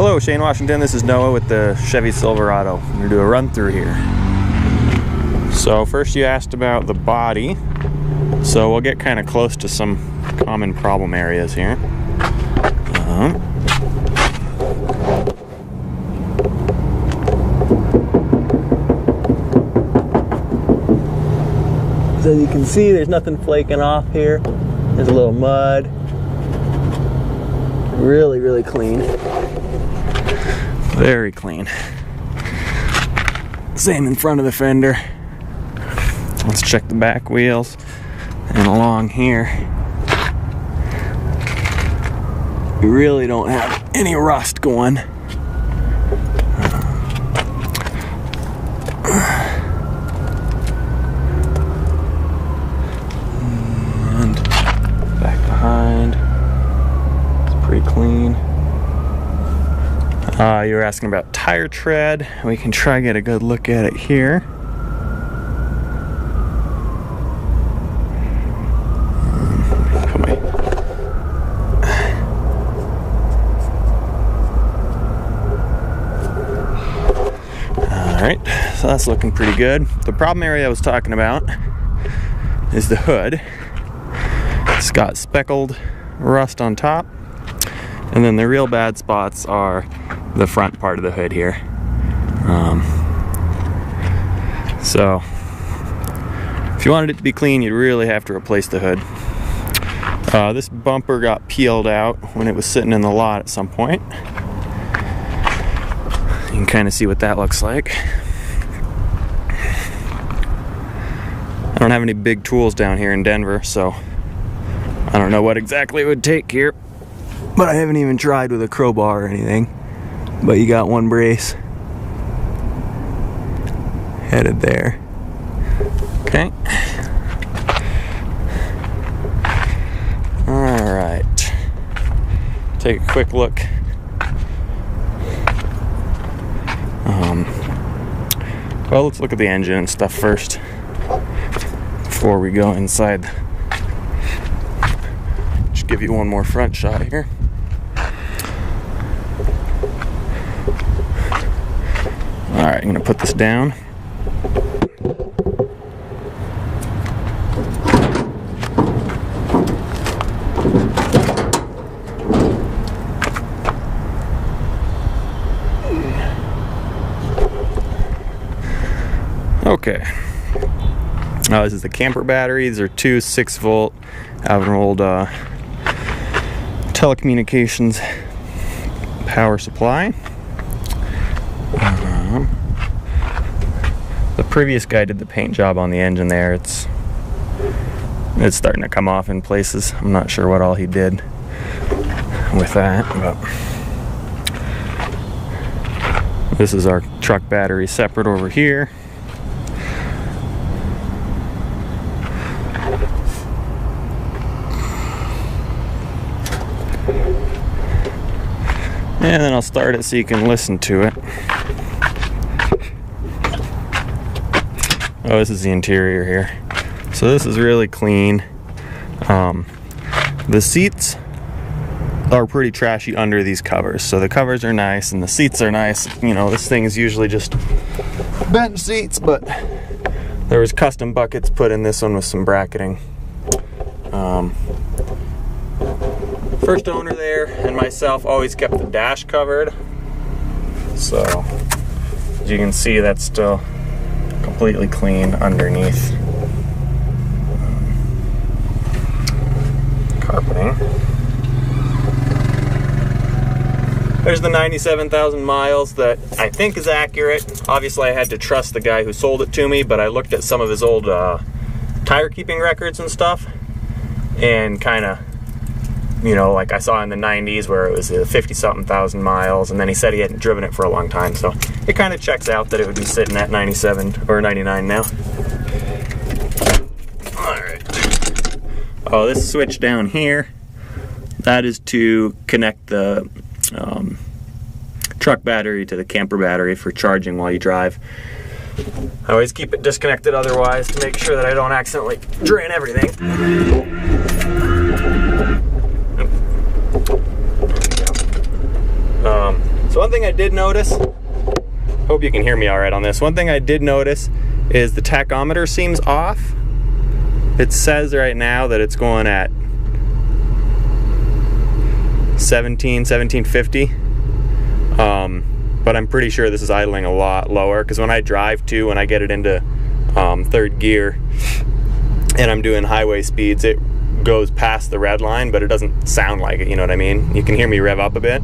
Hello, Shane Washington. This is Noah with the Chevy Silverado. I'm going to do a run through here. So first you asked about the body. So we'll get kind of close to some common problem areas here. So you can see there's nothing flaking off here. There's a little mud. Really, really clean. Very clean. Same in front of the fender. Let's check the back wheels and along here. We really don't have any rust going. And back behind, it's pretty clean. You were asking about tire tread. We can try to get a good look at it here. Alright, so that's looking pretty good. The problem area I was talking about is the hood. It's got speckled rust on top, and then the real bad spots are the front part of the hood here. So if you wanted it to be clean, you'd really have to replace the hood. This bumper got peeled out when it was sitting in the lot at some point. You can kind of see what that looks like. I don't have any big tools down here in Denver, so I don't know what exactly it would take here. But I haven't even tried with a crowbar or anything. But you got one brace headed there. Okay. Alright. Take a quick look. Well, let's look at the engine and stuff first before we go inside. Just give you one more front shot here. Alright, I'm going to put this down. Okay. Now this is the camper battery. These are two 6-volt out of an old telecommunications power supply. The previous guy did the paint job on the engine there. It's starting to come off in places. I'm not sure what all he did with that, but this is our truck battery separate over here. And then I'll start it so you can listen to it. Oh, this is the interior here. So this is really clean. The seats are pretty trashy under these covers. So the covers are nice and the seats are nice. You know, this thing is usually just bench seats, but there was custom buckets put in this one with some bracketing. First owner there and myself always kept the dash covered. So as you can see, that's still completely clean underneath. Carpeting. There's the 97,000 miles that I think is accurate. Obviously I had to trust the guy who sold it to me, but I looked at some of his old tire keeping records and stuff, and kind of, you know, like I saw in the 90s where it was 50-something thousand miles, and then he said he hadn't driven it for a long time, so it kind of checks out that it would be sitting at 97 or 99 now. Alright. Oh, this switch down here, that is to connect the truck battery to the camper battery for charging while you drive. I always keep it disconnected otherwise to make sure that I don't accidentally drain everything. So one thing I did notice, hope you can hear me all right on this. One thing I did notice is the tachometer seems off. It says right now that it's going at 1750. But I'm pretty sure this is idling a lot lower, because when I drive too, when I get it into third gear and I'm doing highway speeds, it goes past the red line, but it doesn't sound like it, you know what I mean? You can hear me rev up a bit.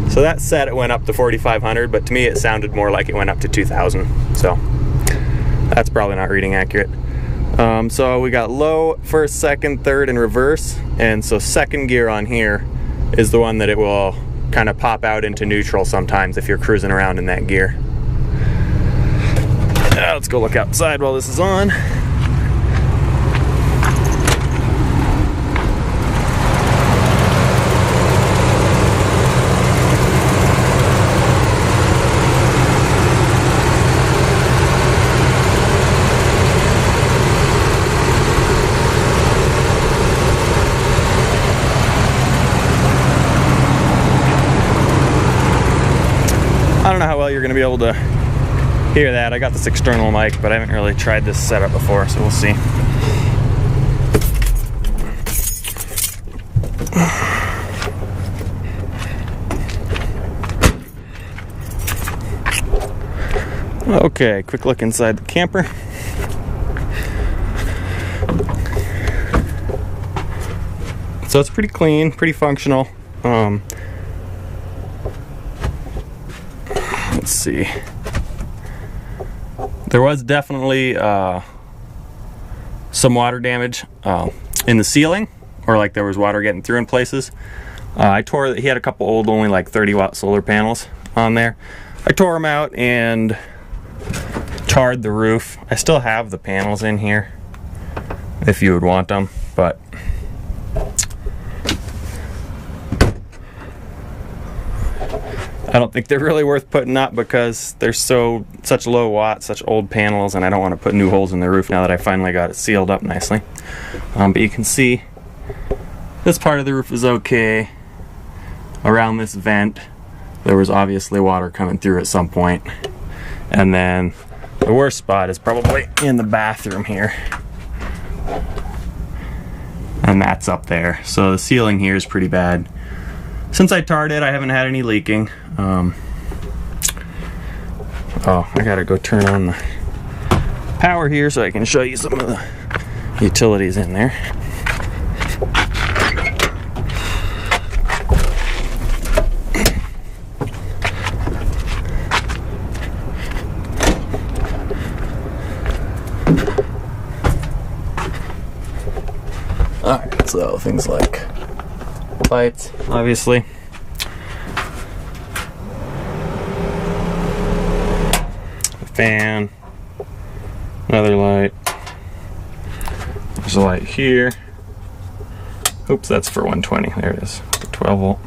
So that said, it went up to 4,500, but to me it sounded more like it went up to 2,000. So that's probably not reading accurate. So we got low, first, second, third, and reverse. And so second gear on here is the one that it will kind of pop out into neutral sometimes if you're cruising around in that gear. Let's go look outside while this is on. I don't know how well you're going to be able to hear that. I got this external mic, but I haven't really tried this setup before, so we'll see. Okay, quick look inside the camper. So it's pretty clean, pretty functional. Let's see. There was definitely some water damage in the ceiling, or like there was water getting through in places. He had a couple old, only like 30-watt solar panels on there. I tore them out and tarred the roof. I still have the panels in here if you would want them, but I don't think they're really worth putting up because they're such low watts, such old panels, and I don't want to put new holes in the roof now that I finally got it sealed up nicely. But you can see this part of the roof is okay. Around this vent, there was obviously water coming through at some point. And then the worst spot is probably in the bathroom here. And that's up there. So the ceiling here is pretty bad. Since I tarred it, I haven't had any leaking. Oh, I gotta go turn on the power here so I can show you some of the utilities in there. Alright, so things like lights, obviously. Fan, another light. There's a light here. Oops, that's for 120. There it is. 12 volt.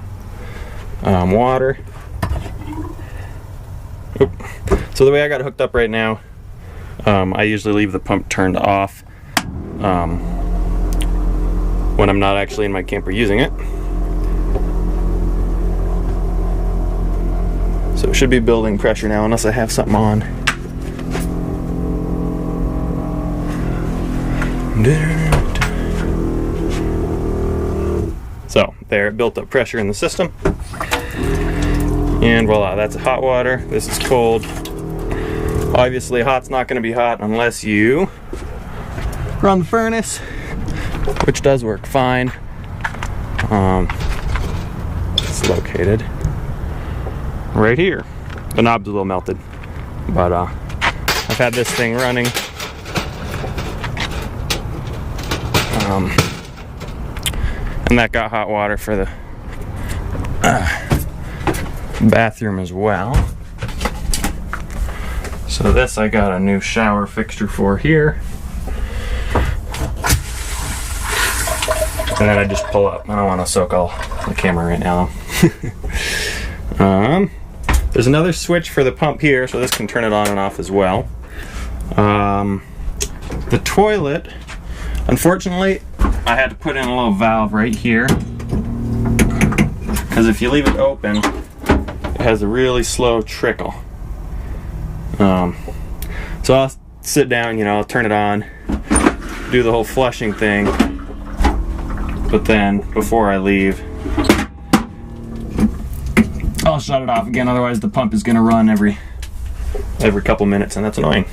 Water. Oop. So the way I got it hooked up right now, I usually leave the pump turned off when I'm not actually in my camper using it. So it should be building pressure now unless I have something on. So there, it built up pressure in the system. And voila, that's hot water. This is cold. Obviously hot's not going to be hot unless you run the furnace, which does work fine. It's located right here. The knob's a little melted, but I've had this thing running and that got hot water for the bathroom as well. So this I got a new shower fixture for here. And then I just pull up. I don't want to soak all the camera right now. There's another switch for the pump here, so this can turn it on and off as well. The toilet, unfortunately, I had to put in a little valve right here because if you leave it open, it has a really slow trickle. So I'll sit down, you know, I'll turn it on, do the whole flushing thing, but then before I leave, I'll shut it off again. Otherwise the pump is going to run every couple minutes, and that's annoying.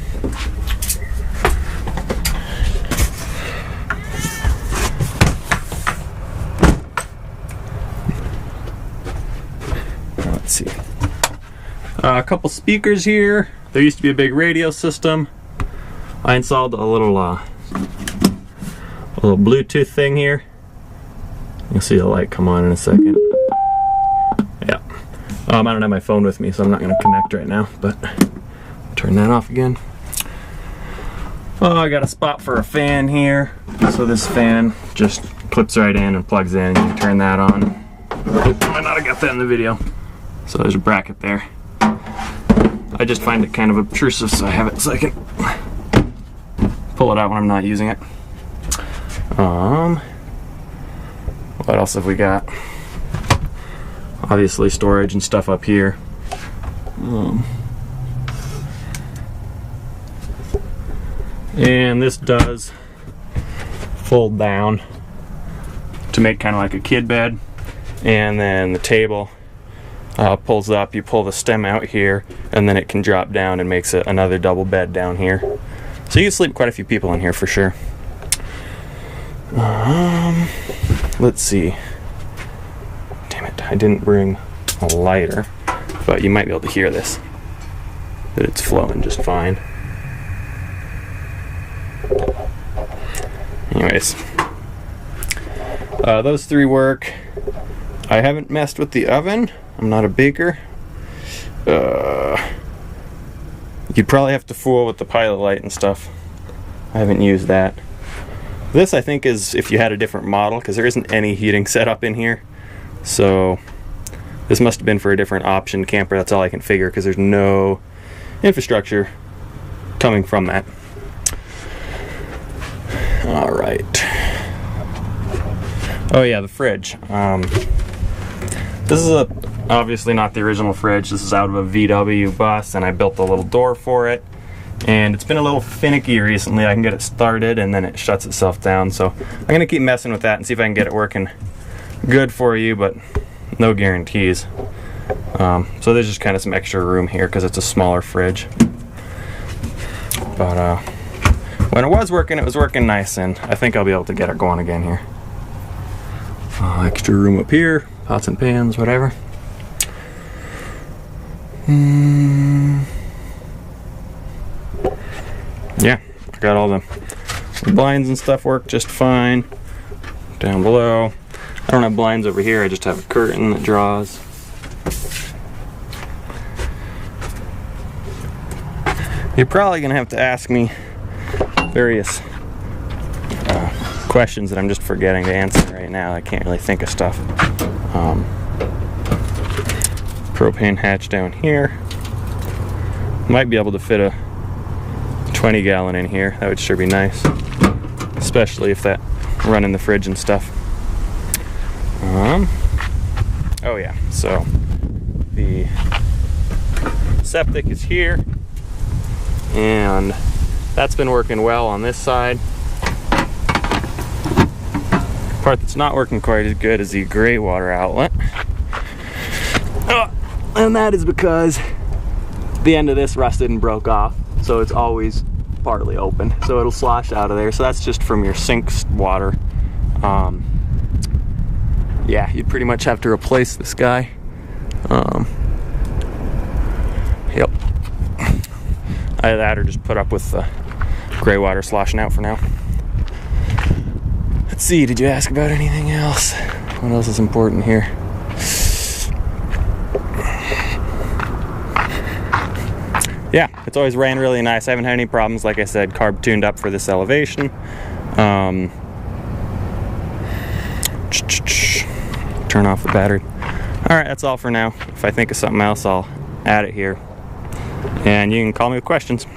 Let's see. A couple speakers here. There used to be a big radio system. I installed a little Bluetooth thing here. You'll see the light come on in a second. Yeah. I don't have my phone with me, so I'm not going to connect right now, but turn that off again. Oh, I got a spot for a fan here. So this fan just clips right in and plugs in. You can turn that on. Oh, I might not have got that in the video. So there's a bracket there. I just find it kind of obtrusive, so I have it so I can pull it out when I'm not using it. What else have we got? Obviously storage and stuff up here. And this does fold down to make kind of like a kid bed. And then the table pulls up, you pull the stem out here, and then it can drop down and makes it another double bed down here. So you can sleep quite a few people in here for sure. Let's see. Damn it, I didn't bring a lighter, but you might be able to hear this, that it's flowing just fine. Anyways, those three work. I haven't messed with the oven. I'm not a baker. You'd probably have to fool with the pilot light and stuff. I haven't used that. This, I think, is if you had a different model, because there isn't any heating set up in here. So this must have been for a different option camper. That's all I can figure, because there's no infrastructure coming from that. All right. Oh yeah, the fridge. This is obviously not the original fridge. This is out of a VW bus, and I built a little door for it. And it's been a little finicky recently. I can get it started and then it shuts itself down. So I'm gonna keep messing with that and see if I can get it working good for you, but no guarantees. So there's just kind of some extra room here because it's a smaller fridge. But when it was working nice, and I think I'll be able to get it going again here. Extra room up here, pots and pans, whatever. Yeah, I got all the blinds and stuff work just fine. Down below, I don't have blinds over here, I just have a curtain that draws. You're probably gonna have to ask me various questions that I'm just forgetting to answer right now. I can't really think of stuff. Propane hatch down here. Might be able to fit a 20 gallon in here. That would sure be nice, especially if that run in the fridge and stuff. Oh yeah, so the septic is here, and that's been working well on this side. The part that's not working quite as good is the gray water outlet. And that is because the end of this rusted and broke off, so it's always partly open, so it'll slosh out of there. So that's just from your sink water. Yeah, you'd pretty much have to replace this guy. Yep. Either that or just put up with the gray water sloshing out for now. Let's see, did you ask about anything else? What else is important here? Yeah, it's always ran really nice. I haven't had any problems. Like I said, carb tuned up for this elevation. Turn off the battery. Alright, that's all for now. If I think of something else, I'll add it here. And you can call me with questions.